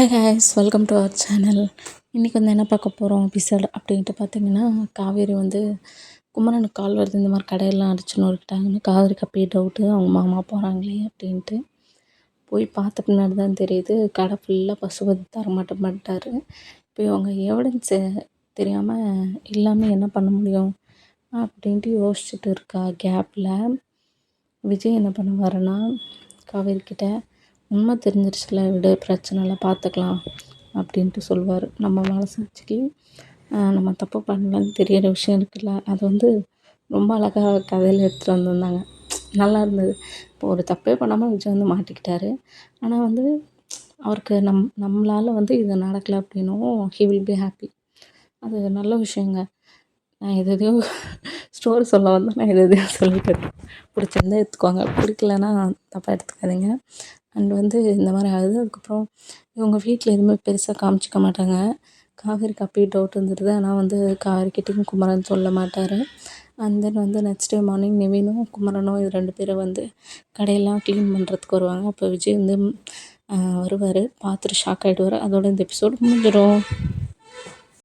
Hi guys welcome to our channel. இன்றைக்கி வந்து என்ன பார்க்க போகிறோம் எபிசோட் அப்படின்ட்டு பார்த்தீங்கன்னா, காவேரி வந்து குமரனுக்கு கால் வருது. இந்த மாதிரி கடையெல்லாம் அடிச்சு நொறுக்கிட்டாங்கன்னு காவேரிக்கு அப்பயே டவுட்டு, அவங்க மாமா போகிறாங்களே அப்படின்ட்டு போய் பார்த்த பின்னாடி தான் தெரியுது கடை ஃபுல்லாக பசுபதி தரமாட்டம் பண்ணிட்டாரு. இப்போ இவங்க எவிடன்ஸு தெரியாமல் இல்லாமல் என்ன பண்ண முடியும் அப்படின்ட்டு யோசிச்சுட்டு இருக்கா கேப்பில் விஜய் என்ன பண்ணுவாருன்னா, காவேரி கிட்ட உண்மை தெரிஞ்சிருச்சுல, விடு பிரச்சனை இல்லை பார்த்துக்கலாம் அப்படின்ட்டு சொல்லுவார். நம்ம மனசாட்சிக்கு நம்ம தப்பு பண்ணலன்னு தெரியிற விஷயம் இருக்குல்ல, அது வந்து ரொம்ப அழகாக கதையில் எடுத்துகிட்டு வந்திருந்தாங்க. நல்லா இருந்தது. இப்போ ஒரு தப்பே பண்ணாமல் விஜய் வந்து மாட்டிக்கிட்டாரு. ஆனால் வந்து அவருக்கு நம்மளால் வந்து இது நடக்கலை அப்படின்னும் ஹி வில் பி ஹாப்பி. அது நல்ல விஷயங்க. நான் எதையோ ஸ்டோரி சொல்ல வந்தேன், நான் எதையோ சொல்லிட்டேன். பிடிச்சிருந்தா எடுத்துக்கோங்க, பிடிக்கலன்னா தப்பாக எடுத்துக்காதீங்க. அண்ட் வந்து இந்த மாதிரி ஆகுது. அதுக்கப்புறம் இவங்க வீட்டில் எதுவுமே பெருசாக காமிச்சிக்க மாட்டாங்க. காவேரிக்கு அப்பயே டவுட் வந்துடுது. ஆனால் வந்து காவேரிக்கிட்டையும் குமரன் சொல்ல மாட்டார். அண்ட் தென் வந்து நெக்ஸ்ட் டே மார்னிங் நிவினும் குமரனும் இது 2 பேரும் வந்து கடையெல்லாம் க்ளீன் பண்ணுறதுக்கு வருவாங்க. அப்போ விஜய் வந்து வருவார். பார்த்துட்டு ஷாக் ஆகிடுவார். அதோட இந்த எபிசோடு முடிஞ்சிடும்.